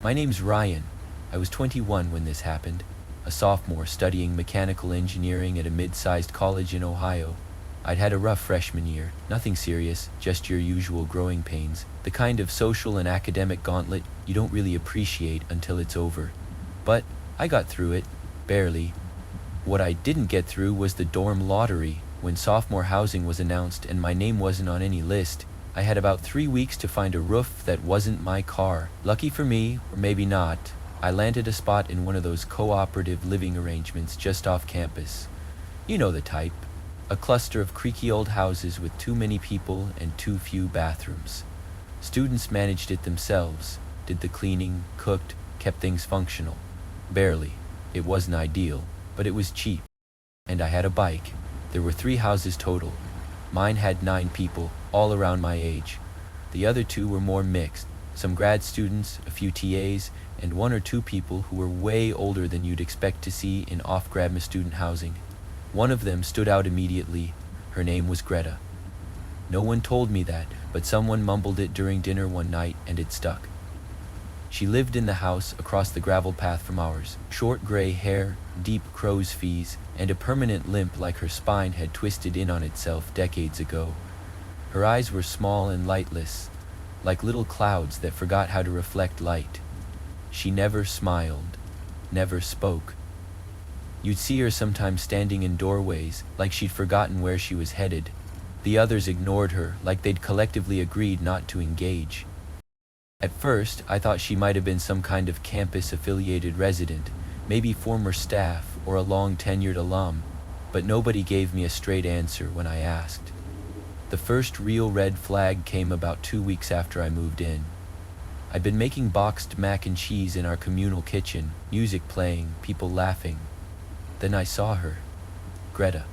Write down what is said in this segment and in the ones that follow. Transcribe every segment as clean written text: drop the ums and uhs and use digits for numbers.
My name's Ryan. I was 21 when this happened, a sophomore studying mechanical engineering at a mid-sized college in Ohio. I'd had a rough freshman year, nothing serious, just your usual growing pains, the kind of social and academic gauntlet you don't really appreciate until it's over. But I got through it, barely. What I didn't get through was the dorm lottery. When sophomore housing was announced and my name wasn't on any list, I had about 3 weeks to find a roof that wasn't my car. Lucky for me, or maybe not, I landed a spot in one of those cooperative living arrangements just off campus. You know the type. A cluster of creaky old houses with too many people and too few bathrooms. Students managed it themselves, did the cleaning, cooked, kept things functional. Barely. It wasn't ideal, but it was cheap. And I had a bike. There were 3 houses total. Mine had 9 people, all around my age. The other 2 were more mixed. Some grad students, a few TAs, and 1 or 2 people who were way older than you'd expect to see in off-grammar student housing. One of them stood out immediately. Her name was Greta. No one told me that, but someone mumbled it during dinner one night and it stuck. She lived in the house across the gravel path from ours. Short gray hair, deep crow's fees, and a permanent limp like her spine had twisted in on itself decades ago. Her eyes were small and lightless, like little clouds that forgot how to reflect light. She never smiled, never spoke. You'd see her sometimes standing in doorways, like she'd forgotten where she was headed. The others ignored her, like they'd collectively agreed not to engage. At first, I thought she might have been some kind of campus-affiliated resident, maybe former staff or a long-tenured alum, but nobody gave me a straight answer when I asked. The first real red flag came about 2 weeks after I moved in. I'd been making boxed mac and cheese in our communal kitchen, music playing, people laughing. Then I saw her, Greta.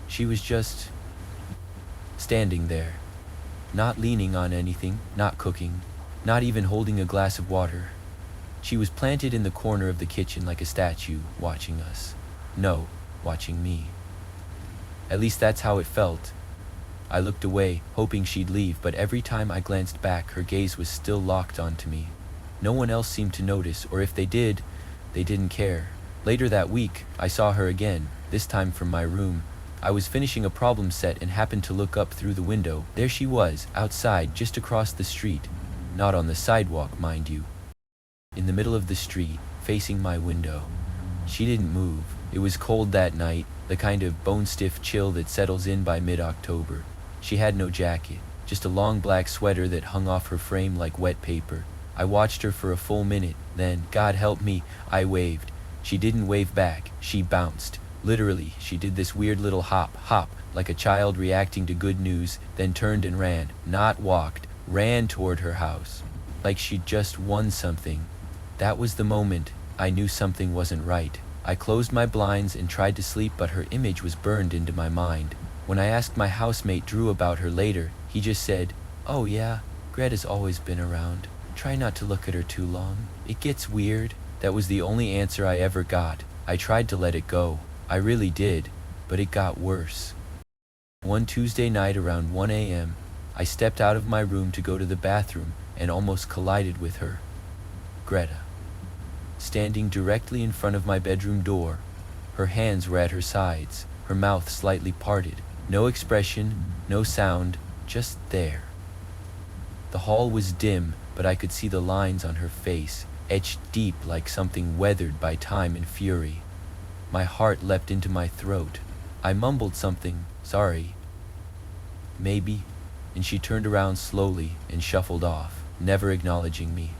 She was just standing there, not leaning on anything, not cooking, not even holding a glass of water. She was planted in the corner of the kitchen like a statue, watching us. No, watching me. At least that's how it felt. I looked away, hoping she'd leave, but every time I glanced back, her gaze was still locked onto me. No one else seemed to notice, or if they did, they didn't care. Later that week, I saw her again, this time from my room. I was finishing a problem set and happened to look up through the window. There she was, outside, just across the street. Not on the sidewalk, mind you. In the middle of the street, facing my window. She didn't move. It was cold that night, the kind of bone-stiff chill that settles in by mid-October. She had no jacket, just a long black sweater that hung off her frame like wet paper. I watched her for a full minute, then, God help me, I waved. She didn't wave back, she bounced. Literally, she did this weird little hop, like a child reacting to good news, then turned and ran, not walked, ran toward her house, like she'd just won something. That was the moment I knew something wasn't right. I closed my blinds and tried to sleep, but her image was burned into my mind. When I asked my housemate Drew about her later, he just said, "Oh yeah, Greta's always been around. Try not to look at her too long. It gets weird." That was the only answer I ever got. I tried to let it go. I really did, but it got worse. One Tuesday night around 1 a.m., I stepped out of my room to go to the bathroom and almost collided with her. Greta. Standing directly in front of my bedroom door. Her hands were at her sides, her mouth slightly parted. No expression, no sound, just there. The hall was dim, but I could see the lines on her face, etched deep like something weathered by time and fury. My heart leapt into my throat. I mumbled something, sorry, maybe, and she turned around slowly and shuffled off, never acknowledging me.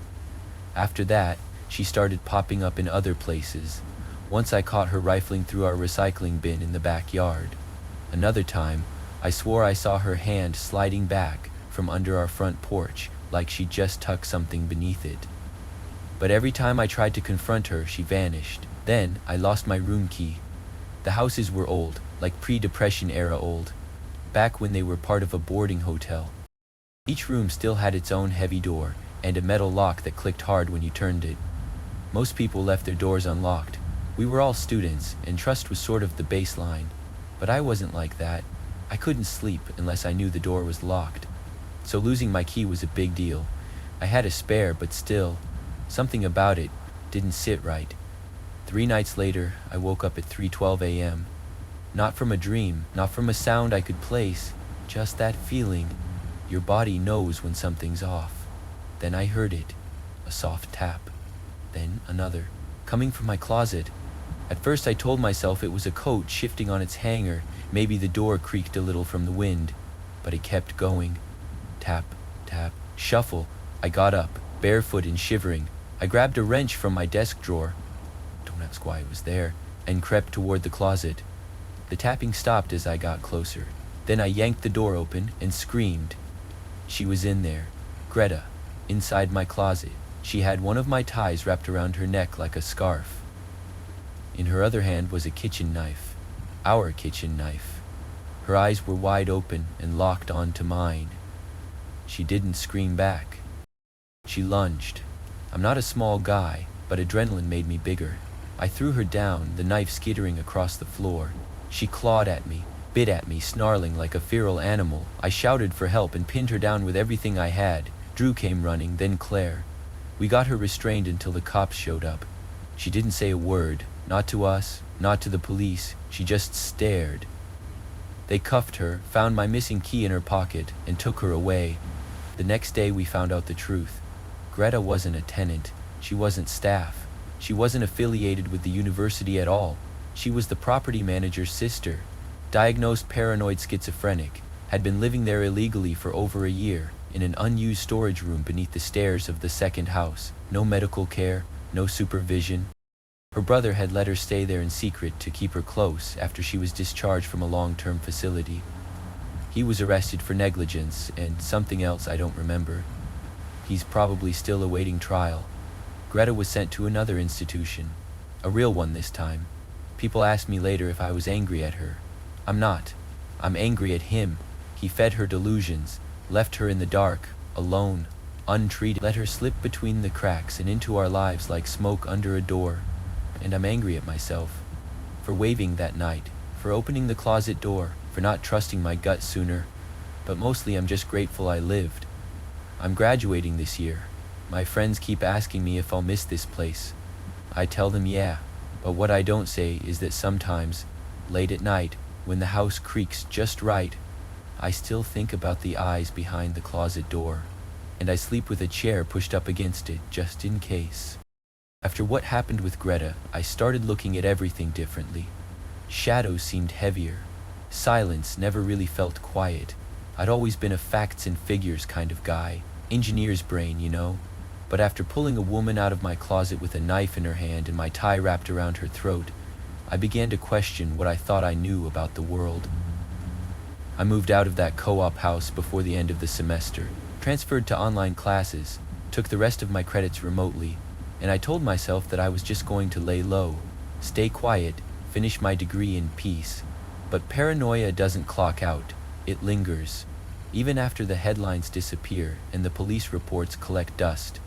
After that, she started popping up in other places. Once I caught her rifling through our recycling bin in the backyard. Another time, I swore I saw her hand sliding back from under our front porch, like she just tucked something beneath it. But every time I tried to confront her, she vanished. Then, I lost my room key. The houses were old, like pre-Depression era old, back when they were part of a boarding hotel. Each room still had its own heavy door, and a metal lock that clicked hard when you turned it. Most people left their doors unlocked. We were all students, and trust was sort of the baseline. But I wasn't like that. I couldn't sleep unless I knew the door was locked. So losing my key was a big deal. I had a spare, but still, Something about it didn't sit right. 3 nights later, I woke up at 3:12 a.m. Not from a dream, not from a sound I could place, just that feeling. Your body knows when something's off. Then I heard it, a soft tap. Then another, coming from my closet. At first I told myself it was a coat shifting on its hanger, maybe the door creaked a little from the wind. But it kept going. Tap, tap, shuffle. I got up, barefoot and shivering. I grabbed a wrench from my desk drawer, don't ask why it was there, and crept toward the closet. The tapping stopped as I got closer. Then I yanked the door open and screamed. She was in there, Greta, inside my closet. She had one of my ties wrapped around her neck like a scarf. In her other hand was a kitchen knife, our kitchen knife. Her eyes were wide open and locked onto mine. She didn't scream back. She lunged. I'm not a small guy, but adrenaline made me bigger. I threw her down, the knife skittering across the floor. She clawed at me, bit at me, snarling like a feral animal. I shouted for help and pinned her down with everything I had. Drew came running, then Claire. We got her restrained until the cops showed up. She didn't say a word, not to us, not to the police. She just stared. They cuffed her, found my missing key in her pocket, and took her away. The next day we found out the truth. Greta wasn't a tenant. She wasn't staff. She wasn't affiliated with the university at all. She was the property manager's sister. Diagnosed paranoid schizophrenic, had been living there illegally for over a year, in an unused storage room beneath the stairs of the second house. No medical care, no supervision. Her brother had let her stay there in secret to keep her close after she was discharged from a long-term facility. He was arrested for negligence and something else I don't remember. He's probably still awaiting trial. Greta was sent to another institution, a real one this time. People asked me later if I was angry at her. I'm not. I'm angry at him. He fed her delusions, left her in the dark, alone, untreated, let her slip between the cracks and into our lives like smoke under a door. And I'm angry at myself for waving that night, for opening the closet door, for not trusting my gut sooner. But mostly I'm just grateful I lived. I'm graduating this year. My friends keep asking me if I'll miss this place. I tell them yeah, but what I don't say is that sometimes, late at night, when the house creaks just right, I still think about the eyes behind the closet door, and I sleep with a chair pushed up against it just in case. After what happened with Greta, I started looking at everything differently. Shadows seemed heavier. Silence never really felt quiet. I'd always been a facts and figures kind of guy. Engineer's brain, you know. But after pulling a woman out of my closet with a knife in her hand and my tie wrapped around her throat, I began to question what I thought I knew about the world. I moved out of that co-op house before the end of the semester, transferred to online classes, took the rest of my credits remotely, and I told myself that I was just going to lay low, stay quiet, finish my degree in peace. But paranoia doesn't clock out, it lingers, even after the headlines disappear and the police reports collect dust.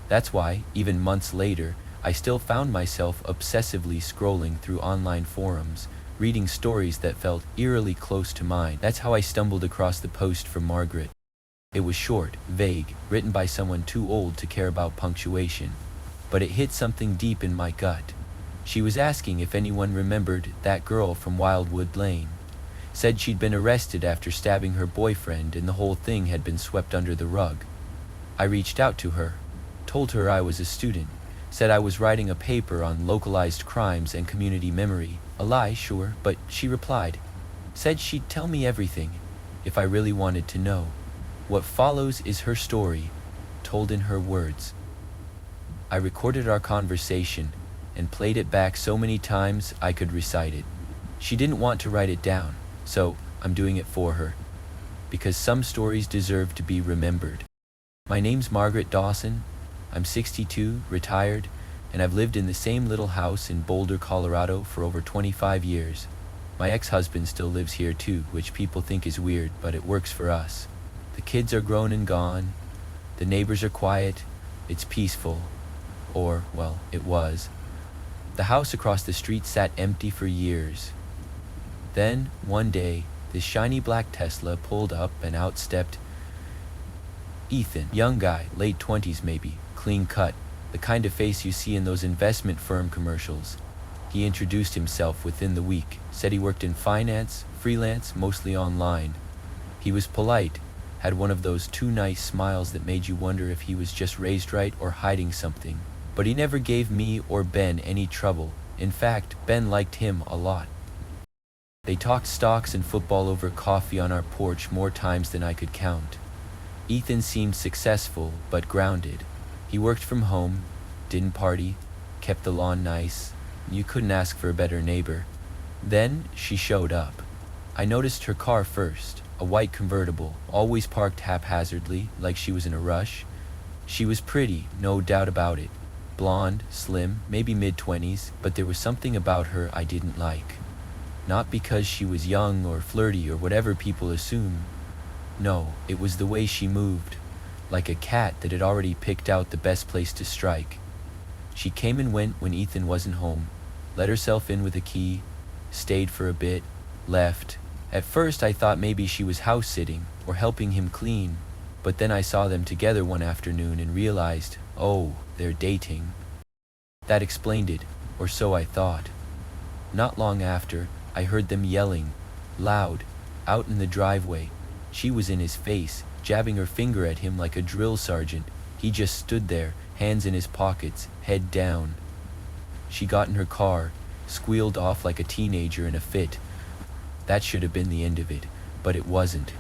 That's why, even months later, I still found myself obsessively scrolling through online forums, reading stories that felt eerily close to mine. That's how I stumbled across the post from Margaret. It was short, vague, written by someone too old to care about punctuation, but it hit something deep in my gut. She was asking if anyone remembered that girl from Wildwood Lane. Said she'd been arrested after stabbing her boyfriend and the whole thing had been swept under the rug. I reached out to her, told her I was a student, said I was writing a paper on localized crimes and community memory. A lie, sure, but she replied. Said she'd tell me everything, if I really wanted to know. What follows is her story, told in her words. I recorded our conversation and played it back so many times I could recite it. She didn't want to write it down, so I'm doing it for her, because some stories deserve to be remembered. My name's Margaret Dawson. I'm 62, retired, and I've lived in the same little house in Boulder, Colorado for over 25 years. My ex-husband still lives here too, which people think is weird, but it works for us. The kids are grown and gone. The neighbors are quiet. It's peaceful. Or, well, it was. The house across the street sat empty for years. Then, one day, this shiny black Tesla pulled up and out stepped Ethan, young guy, late 20s maybe, clean cut, the kind of face you see in those investment firm commercials. He introduced himself within the week, said he worked in finance, freelance, mostly online. He was polite, had one of those too nice smiles that made you wonder if he was just raised right or hiding something. But he never gave me or Ben any trouble. In fact, Ben liked him a lot. They talked stocks and football over coffee on our porch more times than I could count. Ethan seemed successful, but grounded. He worked from home, didn't party, kept the lawn nice. You couldn't ask for a better neighbor. Then she showed up. I noticed her car first, a white convertible, always parked haphazardly, like she was in a rush. She was pretty, no doubt about it. Blonde, slim, maybe mid-20s, but there was something about her I didn't like. Not because she was young or flirty or whatever people assume. No, it was the way she moved, like a cat that had already picked out the best place to strike. She came and went when Ethan wasn't home, let herself in with a key, stayed for a bit, left. At first I thought maybe she was house-sitting or helping him clean, but then I saw them together one afternoon and realized, oh, they're dating. That explained it, or so I thought. Not long after, I heard them yelling, loud, out in the driveway. She was in his face, jabbing her finger at him like a drill sergeant. He just stood there, hands in his pockets, head down. She got in her car, squealed off like a teenager in a fit. That should have been the end of it, but it wasn't.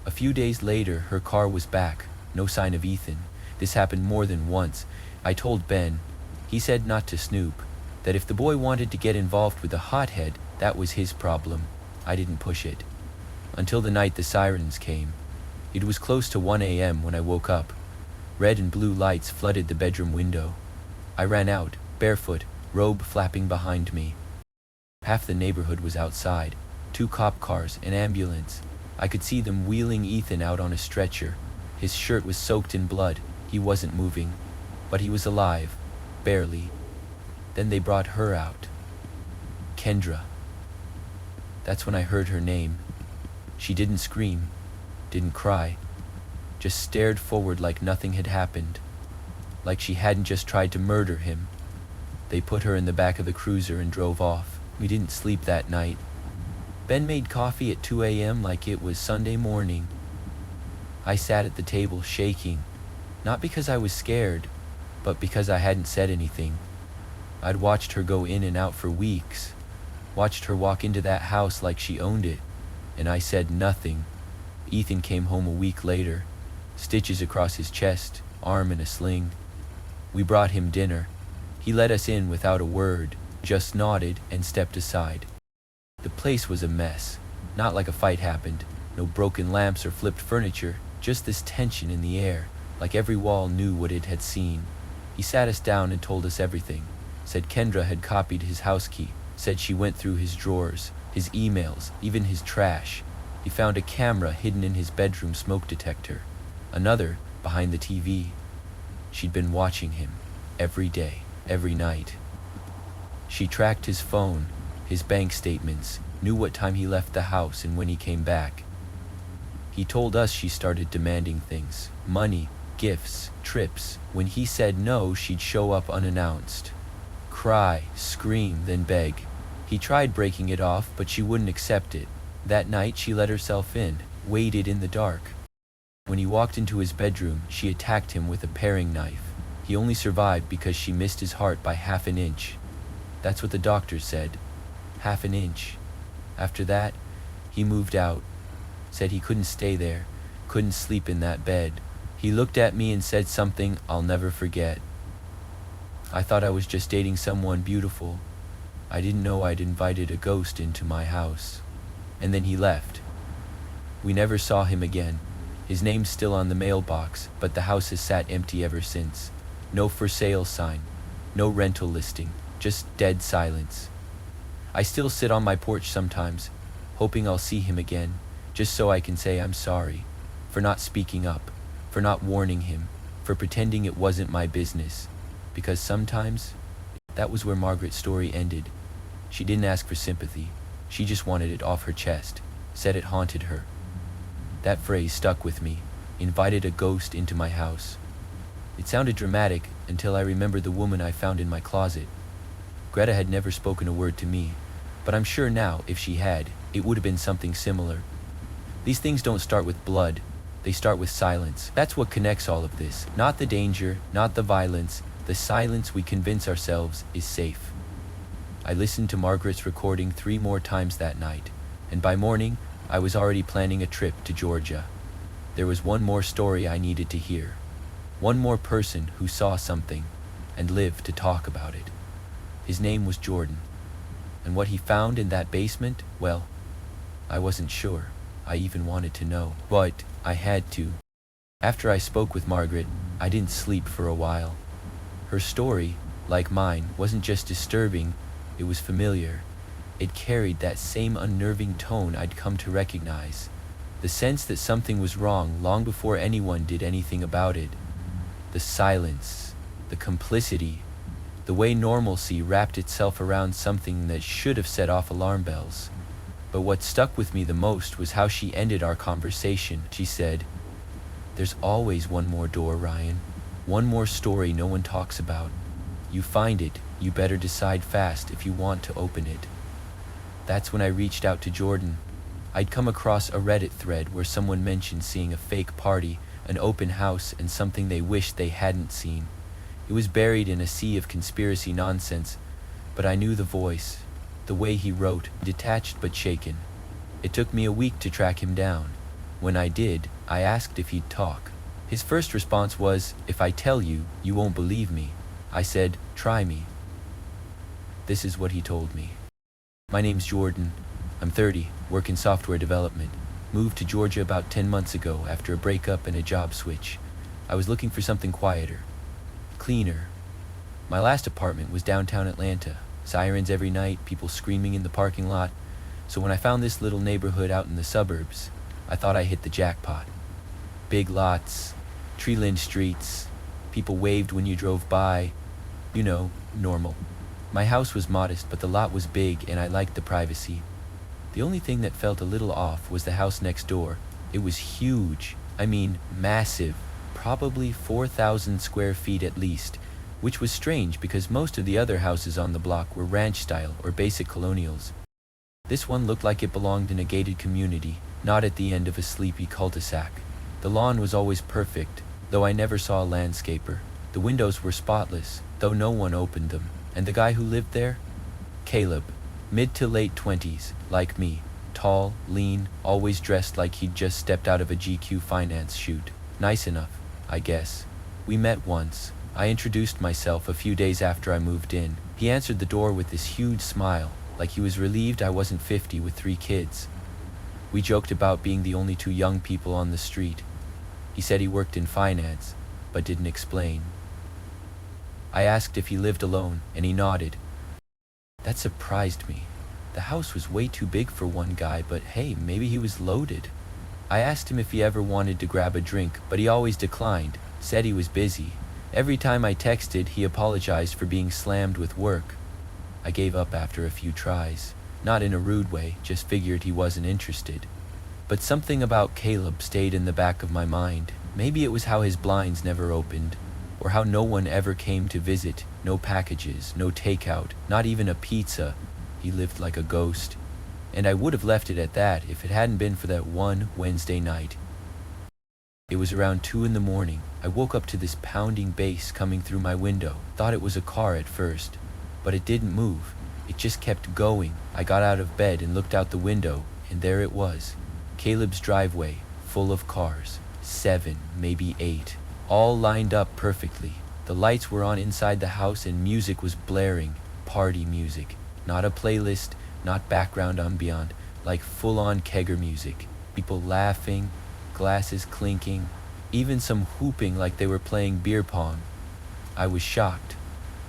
A few days later, her car was back, no sign of Ethan. This happened more than once. I told Ben. He said not to snoop, that if the boy wanted to get involved with a hothead, that was his problem. I didn't push it. Until the night the sirens came. It was close to 1 a.m. when I woke up. Red and blue lights flooded the bedroom window. I ran out, barefoot, robe flapping behind me. Half the neighborhood was outside. 2 cop cars, an ambulance. I could see them wheeling Ethan out on a stretcher. His shirt was soaked in blood. He wasn't moving, but he was alive, barely. Then they brought her out. Kendra. That's when I heard her name. She didn't scream, didn't cry, just stared forward like nothing had happened, like she hadn't just tried to murder him. They put her in the back of the cruiser and drove off. We didn't sleep that night. Ben made coffee at 2 a.m. like it was Sunday morning. I sat at the table shaking, not because I was scared, but because I hadn't said anything. I'd watched her go in and out for weeks, watched her walk into that house like she owned it, and I said nothing. Ethan came home a week later, stitches across his chest, arm in a sling. We brought him dinner. He let us in without a word, just nodded and stepped aside. The place was a mess, not like a fight happened, no broken lamps or flipped furniture, just this tension in the air, like every wall knew what it had seen. He sat us down and told us everything, said Kendra had copied his house key, said she went through his drawers, his emails, even his trash. He found a camera hidden in his bedroom smoke detector, another behind the TV. She'd been watching him, every day, every night. She tracked his phone, his bank statements, knew what time he left the house and when he came back. He told us she started demanding things, money, gifts, trips. When he said no, she'd show up unannounced. Cry, scream, then beg. He tried breaking it off, but she wouldn't accept it. That night she let herself in, waited in the dark. When he walked into his bedroom, she attacked him with a paring knife. He only survived because she missed his heart by half an inch. That's what the doctor said. Half an inch. After that, he moved out. Said he couldn't stay there, couldn't sleep in that bed. He looked at me and said something I'll never forget. I thought I was just dating someone beautiful. I didn't know I'd invited a ghost into my house. And then he left. We never saw him again. His name's still on the mailbox, but the house has sat empty ever since. No for sale sign, no rental listing, just dead silence. I still sit on my porch sometimes, hoping I'll see him again, just so I can say I'm sorry, for not speaking up, for not warning him, for pretending it wasn't my business. Because sometimes, that was where Margaret's story ended. She didn't ask for sympathy, she just wanted it off her chest, said it haunted her. That phrase stuck with me, invited a ghost into my house. It sounded dramatic until I remembered the woman I found in my closet. Greta had never spoken a word to me, but I'm sure now, if she had, it would have been something similar. These things don't start with blood, they start with silence. That's what connects all of this. Not the danger, not the violence, the silence we convince ourselves is safe. I listened to Margaret's recording 3 more times that night, and by morning, I was already planning a trip to Georgia. There was one more story I needed to hear. One more person who saw something and lived to talk about it. His name was Jordan. And what he found in that basement, well, I wasn't sure I even wanted to know, but I had to. After I spoke with Margaret, I didn't sleep for a while. Her story, like mine, wasn't just disturbing, it was familiar. It carried that same unnerving tone I'd come to recognize. The sense that something was wrong long before anyone did anything about it. The silence, the complicity, the way normalcy wrapped itself around something that should have set off alarm bells. But what stuck with me the most was how she ended our conversation. She said, "There's always one more door, Ryan. One more story no one talks about. You find it, you better decide fast if you want to open it." That's when I reached out to Jordan. I'd come across a Reddit thread where someone mentioned seeing a fake party, an open house, and something they wished they hadn't seen. It was buried in a sea of conspiracy nonsense, but I knew the voice, the way he wrote, detached but shaken. It took me a week to track him down. When I did, I asked if he'd talk. His first response was, "If I tell you, you won't believe me." I said, "Try me." This is what he told me. "My name's Jordan. I'm 30, work in software development. Moved to Georgia about 10 months ago after a breakup and a job switch. I was looking for something quieter, cleaner. My last apartment was downtown Atlanta. Sirens every night, people screaming in the parking lot. So when I found this little neighborhood out in the suburbs, I thought I hit the jackpot. Big lots, tree-lined streets, people waved when you drove by. You know, normal. My house was modest, but the lot was big and I liked the privacy. The only thing that felt a little off was the house next door. It was huge. I mean, massive. Probably 4,000 square feet at least, which was strange because most of the other houses on the block were ranch style or basic colonials. This one looked like it belonged in a gated community, not at the end of a sleepy cul-de-sac. The lawn was always perfect, though I never saw a landscaper. The windows were spotless, though no one opened them. And the guy who lived there? Caleb. Mid to late 20s, like me. Tall, lean, always dressed like he'd just stepped out of a GQ finance shoot. Nice enough, I guess. We met once. I introduced myself a few days after I moved in. He answered the door with this huge smile, like he was relieved I wasn't 50 with 3 kids. We joked about being the only 2 young people on the street. He said he worked in finance, but didn't explain. I asked if he lived alone, and he nodded. That surprised me. The house was way too big for one guy, but hey, maybe he was loaded. I asked him if he ever wanted to grab a drink, but he always declined, said he was busy. Every time I texted, he apologized for being slammed with work. I gave up after a few tries. Not in a rude way, just figured he wasn't interested. But something about Caleb stayed in the back of my mind. Maybe it was how his blinds never opened, or how no one ever came to visit, no packages, no takeout, not even a pizza. He lived like a ghost. And I would have left it at that if it hadn't been for that one Wednesday night. It was around 2 in the morning. I woke up to this pounding bass coming through my window. Thought it was a car at first, but it didn't move. It just kept going. I got out of bed and looked out the window, and there it was. Caleb's driveway, full of cars. 7, maybe 8. All lined up perfectly. The lights were on inside the house and music was blaring. Party music. Not a playlist, not background ambient, like full-on kegger music. People laughing, glasses clinking, even some whooping like they were playing beer pong. I was shocked.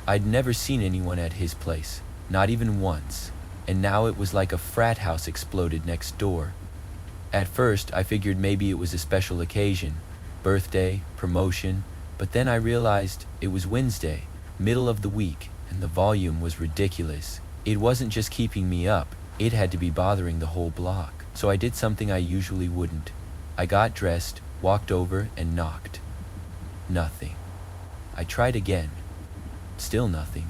I'd never seen anyone at his place, not even once. And now it was like a frat house exploded next door. At first, I figured maybe it was a special occasion. Birthday, promotion, but then I realized it was Wednesday, middle of the week, and the volume was ridiculous. It wasn't just keeping me up, it had to be bothering the whole block. So I did something I usually wouldn't. I got dressed, walked over, and knocked. Nothing. I tried again. Still nothing.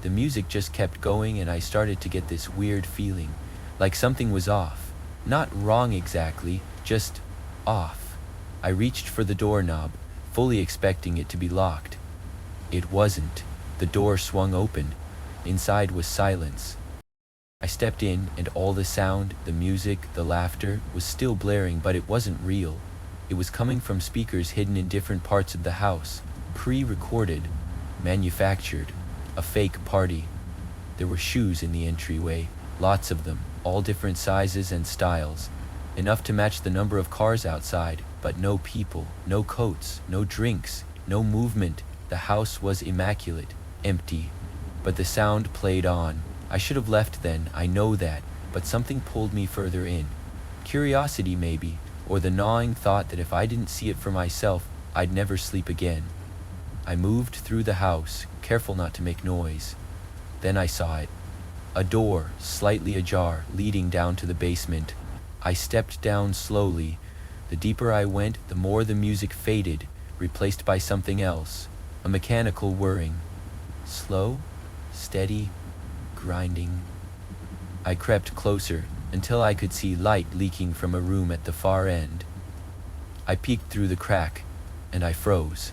The music just kept going and I started to get this weird feeling, like something was off. Not wrong exactly, just off. I reached for the doorknob, fully expecting it to be locked. It wasn't. The door swung open. Inside was silence. I stepped in and all the sound, the music, the laughter was still blaring, but it wasn't real. It was coming from speakers hidden in different parts of the house, pre-recorded, manufactured, a fake party. There were shoes in the entryway, lots of them, all different sizes and styles, enough to match the number of cars outside, but no people, no coats, no drinks, no movement. The house was immaculate, empty, but the sound played on. I should have left then, I know that, but something pulled me further in. Curiosity maybe, or the gnawing thought that if I didn't see it for myself, I'd never sleep again. I moved through the house, careful not to make noise. Then I saw it. A door, slightly ajar, leading down to the basement. I stepped down slowly. The deeper I went, the more the music faded, replaced by something else, a mechanical whirring. Slow, steady, grinding. I crept closer until I could see light leaking from a room at the far end. I peeked through the crack, and I froze.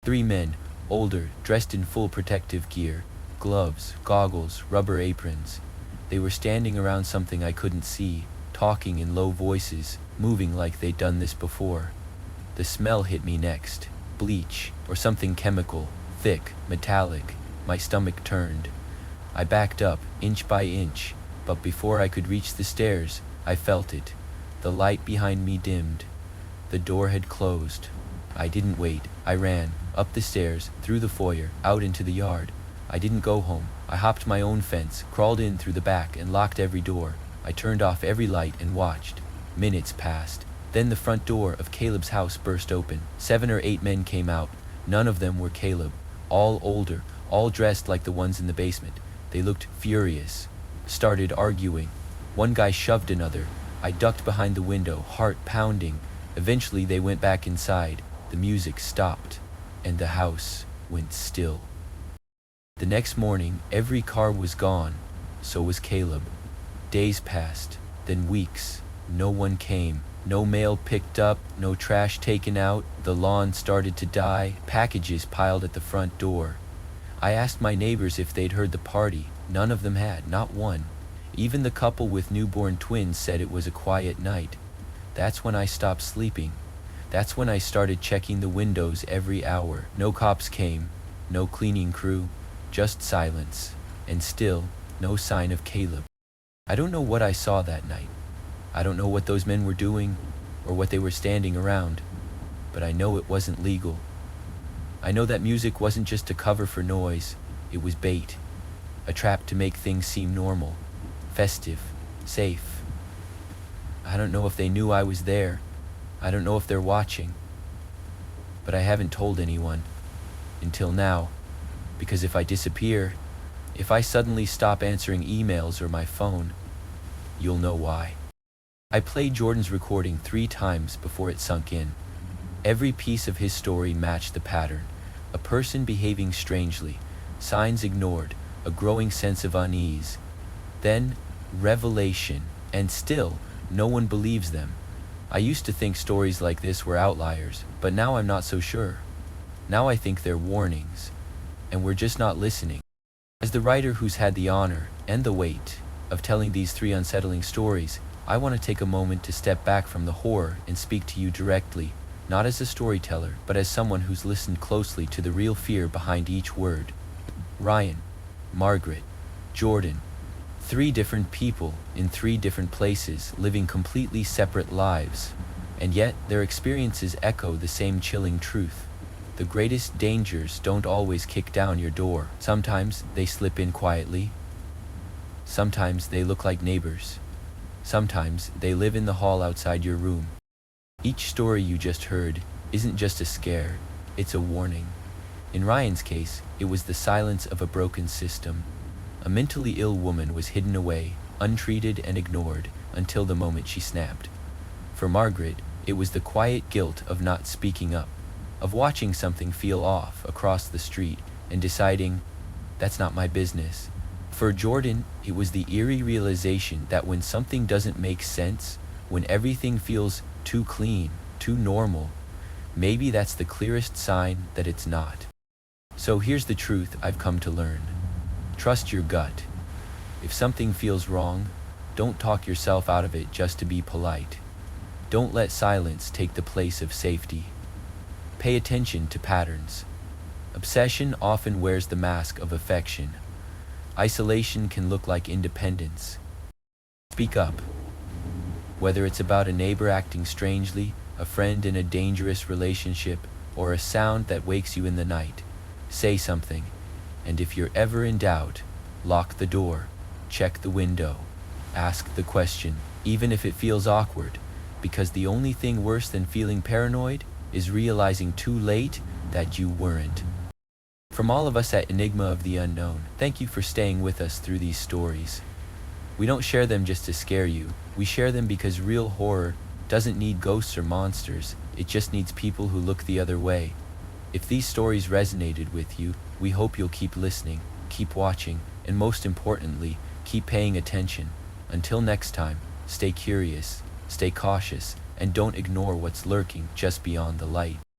3 men, older, dressed in full protective gear, gloves, goggles, rubber aprons. They were standing around something I couldn't see, talking in low voices, moving like they'd done this before. The smell hit me next. Bleach, or something chemical, thick, metallic. My stomach turned. I backed up, inch by inch, but before I could reach the stairs, I felt it. The light behind me dimmed. The door had closed. I didn't wait. I ran, up the stairs, through the foyer, out into the yard. I didn't go home. I hopped my own fence, crawled in through the back, and locked every door. I turned off every light and watched. Minutes passed. Then the front door of Caleb's house burst open. 7 or 8 men came out. None of them were Caleb. All older, all dressed like the ones in the basement. They looked furious. Started arguing. One guy shoved another. I ducked behind the window, heart pounding. Eventually they went back inside. The music stopped, and the house went still. The next morning, every car was gone. So was Caleb. Days passed, then weeks. No one came. No mail picked up, no trash taken out. The lawn started to die, packages piled at the front door. I asked my neighbors if they'd heard the party. None of them had, not one. Even the couple with newborn twins said it was a quiet night. That's when I stopped sleeping. That's when I started checking the windows every hour. No cops came, no cleaning crew, just silence. And still, no sign of Caleb. I don't know what I saw that night. I don't know what those men were doing, or what they were standing around, but I know it wasn't legal. I know that music wasn't just a cover for noise, it was bait, a trap to make things seem normal, festive, safe. I don't know if they knew I was there. I don't know if they're watching. But I haven't told anyone, until now, because if I disappear, if I suddenly stop answering emails or my phone, you'll know why. I played Jordan's recording 3 times before it sunk in. Every piece of his story matched the pattern. A person behaving strangely, signs ignored, a growing sense of unease. Then, revelation, and still, no one believes them. I used to think stories like this were outliers, but now I'm not so sure. Now I think they're warnings, and we're just not listening. As the writer who's had the honor and the weight of telling these 3 unsettling stories, I want to take a moment to step back from the horror and speak to you directly, not as a storyteller, but as someone who's listened closely to the real fear behind each word. Ryan, Margaret, Jordan, 3 different people in 3 different places, living completely separate lives, and yet their experiences echo the same chilling truth. The greatest dangers don't always kick down your door. Sometimes they slip in quietly. Sometimes they look like neighbors. Sometimes they live in the hall outside your room. Each story you just heard isn't just a scare, it's a warning. In Ryan's case, it was the silence of a broken system. A mentally ill woman was hidden away, untreated and ignored, until the moment she snapped. For Margaret, it was the quiet guilt of not speaking up. of watching something feel off across the street and deciding, that's not my business. For Jordan, it was the eerie realization that when something doesn't make sense, when everything feels too clean, too normal, maybe that's the clearest sign that it's not. So here's the truth I've come to learn. Trust your gut. If something feels wrong, don't talk yourself out of it just to be polite. Don't let silence take the place of safety. Pay attention to patterns. Obsession often wears the mask of affection. Isolation can look like independence. Speak up. Whether it's about a neighbor acting strangely, a friend in a dangerous relationship, or a sound that wakes you in the night, say something. And if you're ever in doubt, lock the door, check the window, ask the question, even if it feels awkward, because the only thing worse than feeling paranoid is realizing too late that you weren't. From all of us at Enigma of the Unknown, thank you for staying with us through these stories. We don't share them just to scare you. We share them because real horror doesn't need ghosts or monsters. It just needs people who look the other way. If these stories resonated with you, we hope you'll keep listening, keep watching, and most importantly, keep paying attention. Until next time, stay curious, stay cautious, and don't ignore what's lurking just beyond the light.